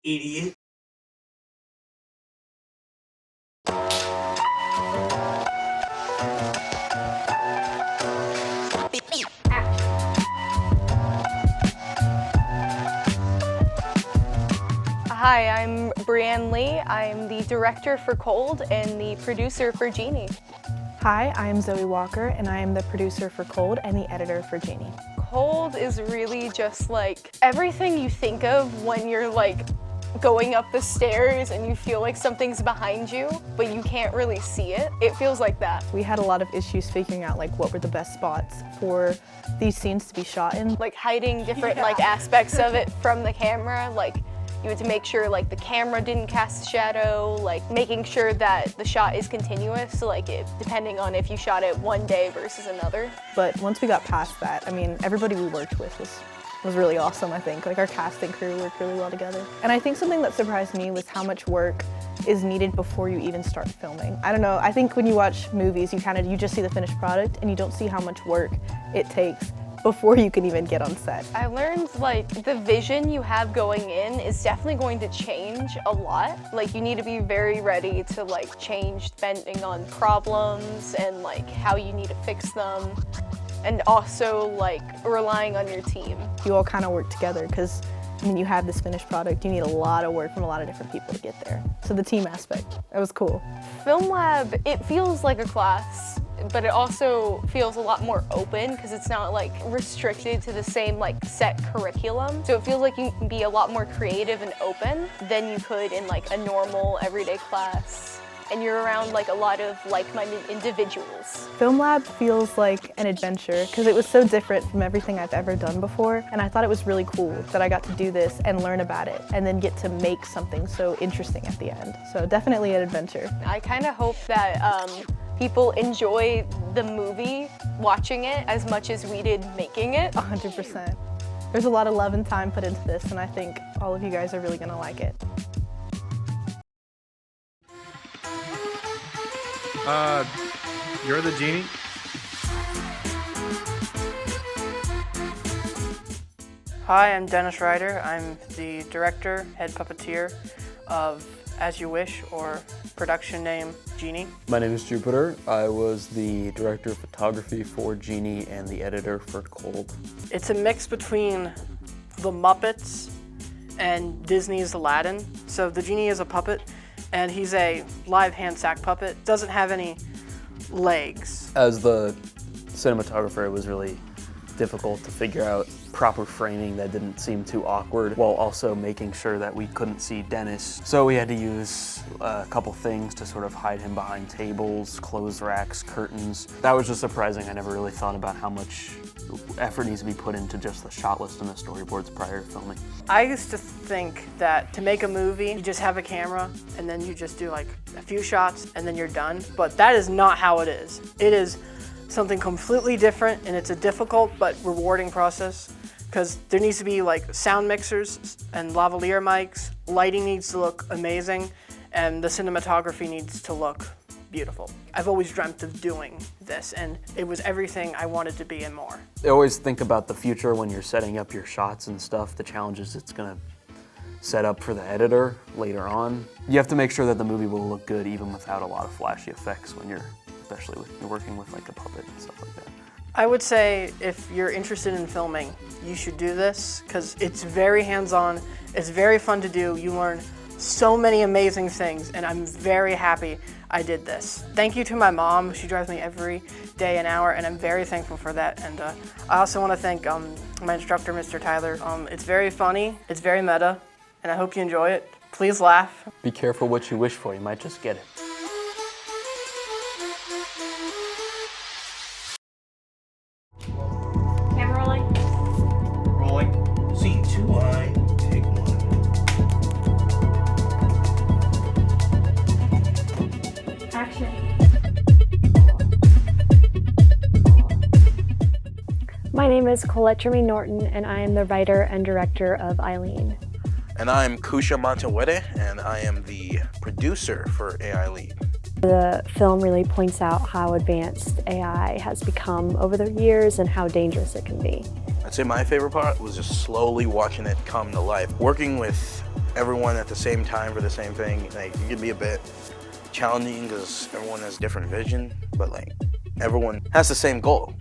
idiot. Hi, I'm Brianne Lee. I'm the director for Cold and the producer for Genie. Hi, I'm Zoe Walker, and I am the producer for Cold and the editor for Genie. Cold is really just like everything you think of when you're like going up the stairs and you feel like something's behind you, but you can't really see it. It feels like that. We had a lot of issues figuring out like what were the best spots for these scenes to be shot in. Like hiding different like aspects of it from the camera, like you had to make sure like the camera didn't cast a shadow, like making sure that the shot is continuous, so like depending on if you shot it one day versus another. But once we got past that, I mean, everybody we worked with was really awesome, I think. Like our cast and crew worked really well together. And I think something that surprised me was how much work is needed before you even start filming. I don't know, I think when you watch movies, you just see the finished product and you don't see how much work it takes before you can even get on set. I learned like the vision you have going in is definitely going to change a lot. Like you need to be very ready to like change depending on problems and like how you need to fix them. And also like relying on your team. You all kind of work together because I mean, you have this finished product, you need a lot of work from a lot of different people to get there. So the team aspect, that was cool. Film Lab, it feels like a class, but it also feels a lot more open because it's not like restricted to the same like set curriculum. So it feels like you can be a lot more creative and open than you could in like a normal everyday class. And you're around like a lot of like-minded individuals. Film Lab feels like an adventure because it was so different from everything I've ever done before, and I thought it was really cool that I got to do this and learn about it and then get to make something so interesting at the end. So definitely an adventure. I kind of hope that people enjoy the movie watching it as much as we did making it. 100%. There's a lot of love and time put into this, and I think all of you guys are really gonna like it. You're the Genie? Hi, I'm Dennis Ryder. I'm the director, head puppeteer of As You Wish, or production name Genie. My name is Jupiter. I was the director of photography for Genie and the editor for Cold. It's a mix between the Muppets and Disney's Aladdin. So the Genie is a puppet, and he's a live hand sack puppet. Doesn't have any legs. As the cinematographer, it was really difficult to figure out proper framing that didn't seem too awkward, while also making sure that we couldn't see Dennis. So we had to use a couple things to sort of hide him behind tables, clothes racks, curtains. That was just surprising. I never really thought about how much effort needs to be put into just the shot list and the storyboards prior to filming. I used to think that to make a movie, you just have a camera and then you just do like a few shots and then you're done. But that is not how it is. It is something completely different, and it's a difficult but rewarding process because there needs to be like sound mixers and lavalier mics, lighting needs to look amazing, and the cinematography needs to look beautiful. I've always dreamt of doing this, and it was everything I wanted to be and more. I always think about the future when you're setting up your shots and stuff, the challenges it's gonna set up for the editor later on. You have to make sure that the movie will look good even without a lot of flashy effects when especially when you're working with like a puppet and stuff like that. I would say if you're interested in filming, you should do this because it's very hands-on, it's very fun to do, you learn so many amazing things, and I'm very happy I did this. Thank you to my mom. She drives me every day an hour, and I'm very thankful for that. And I also want to thank my instructor, Mr. Tyler. It's very funny, it's very meta, and I hope you enjoy it. Please laugh. Be careful what you wish for, you might just get it. Camera rolling. Rolling. Scene 2I, take 1. Action. My name is Colette Jermaine Norton, and I am the writer and director of Eileen. And I'm Kusha Montewede, and I am the producer for AI Lead. The film really points out how advanced AI has become over the years and how dangerous it can be. I'd say my favorite part was just slowly watching it come to life. Working with everyone at the same time for the same thing, like, it can be a bit challenging because everyone has different vision, but like everyone has the same goal.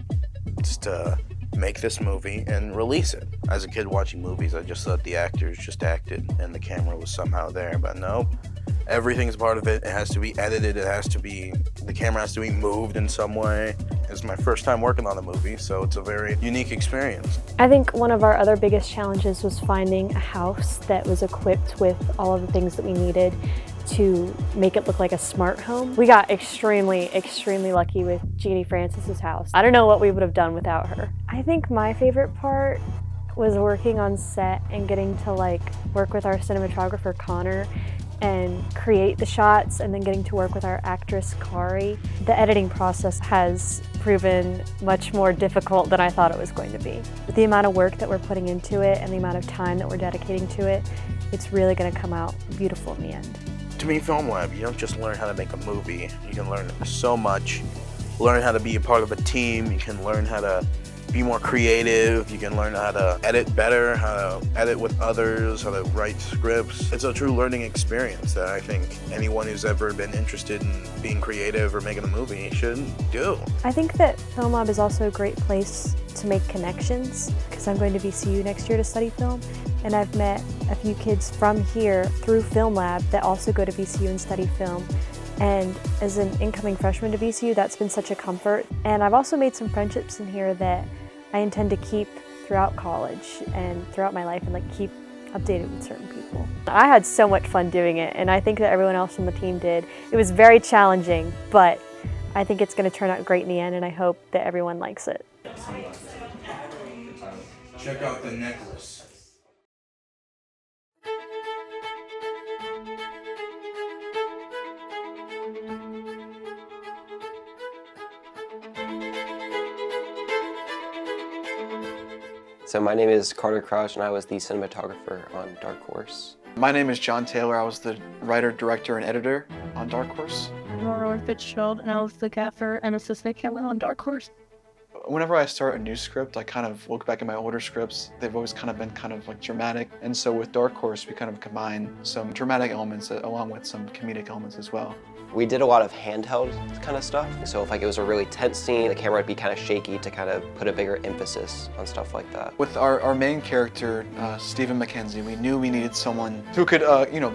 It's to make this movie and release it. As a kid watching movies, I just thought the actors just acted and the camera was somehow there, but no. Everything's part of it. It has to be edited. The camera has to be moved in some way. It's my first time working on a movie, so it's a very unique experience. I think one of our other biggest challenges was finding a house that was equipped with all of the things that we needed to make it look like a smart home. We got extremely, extremely lucky with Jeannie Francis's house. I don't know what we would have done without her. I think my favorite part was working on set and getting to work with our cinematographer Connor and create the shots, and then getting to work with our actress Kari. The editing process has proven much more difficult than I thought it was going to be. With the amount of work that we're putting into it and the amount of time that we're dedicating to it, it's really going to come out beautiful in the end. To me, Film Lab, you don't just learn how to make a movie. You can learn so much. Learn how to be a part of a team. You can learn how to be more creative. You can learn how to edit better, how to edit with others, how to write scripts. It's a true learning experience that I think anyone who's ever been interested in being creative or making a movie should do. I think that Film Lab is also a great place to make connections, because I'm going to VCU next year to study film, and I've met a few kids from here through Film Lab that also go to VCU and study film. And as an incoming freshman to VCU, that's been such a comfort. And I've also made some friendships in here that I intend to keep throughout college and throughout my life, and keep updated with certain people. I had so much fun doing it, and I think that everyone else on the team did. It was very challenging, but I think it's going to turn out great in the end, and I hope that everyone likes it. Check out the necklace. So my name is Carter Crouch, and I was the cinematographer on Dark Horse. My name is John Taylor. I was the writer, director, and editor on Dark Horse. I'm Aurora Fitzgerald, and I was the gaffer and assistant camera on Dark Horse. Whenever I start a new script, I kind of look back at my older scripts. They've always kind of been dramatic. And so with Dark Horse, we kind of combine some dramatic elements along with some comedic elements as well. We did a lot of handheld kind of stuff. So if it was a really tense scene, the camera would be kind of shaky to kind of put a bigger emphasis on stuff like that. With our main character, Stephen McKenzie, we knew we needed someone who could,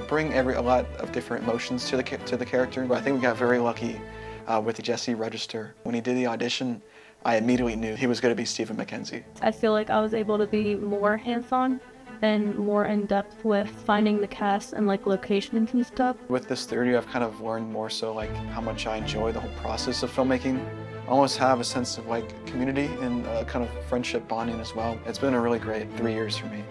bring a lot of different emotions to the character. But I think we got very lucky with Jesse Register. When he did the audition, I immediately knew he was going to be Stephen McKenzie. I feel like I was able to be more hands-on and more in-depth with finding the cast and locations and stuff. With this theory, I've kind of learned more so how much I enjoy the whole process of filmmaking. I almost have a sense of community and kind of friendship bonding as well. It's been a really great 3 years for me.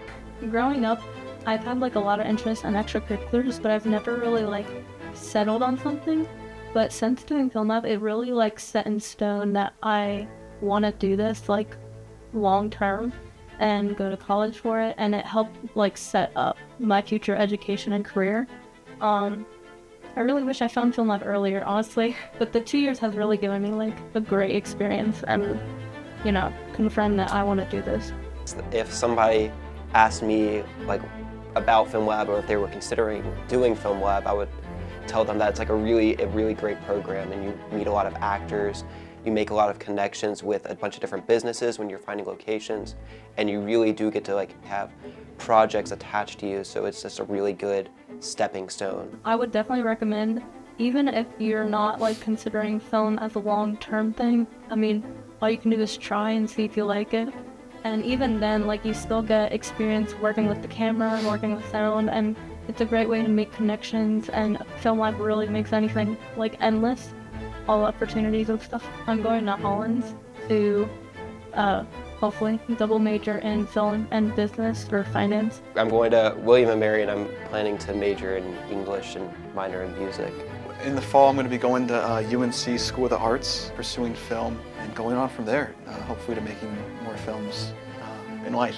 Growing up, I've had a lot of interest in extracurriculars, but I've never really settled on something. But since doing Film Lab, it really set in stone that I want to do this long term and go to college for it, and it helped set up my future education and career. I really wish I found Film Lab earlier, honestly, but the 2 years has really given me a great experience and confirmed that I want to do this. If somebody asked me about Film Lab, or if they were considering doing Film Lab, I would tell them that it's a really great program, and you meet a lot of actors. You make a lot of connections with a bunch of different businesses when you're finding locations, and you really do get to have projects attached to you, so it's just a really good stepping stone. I would definitely recommend, even if you're not considering film as a long-term thing, I mean, all you can do is try and see if you like it. And even then, you still get experience working with the camera and working with sound, and it's a great way to make connections, and Film Lab really makes anything endless. All opportunities and stuff. I'm going to Hollins to hopefully double major in film and business or finance. I'm going to William & Mary, and I'm planning to major in English and minor in music. In the fall, I'm going to be going to UNC School of the Arts, pursuing film, and going on from there, hopefully to making more films in life.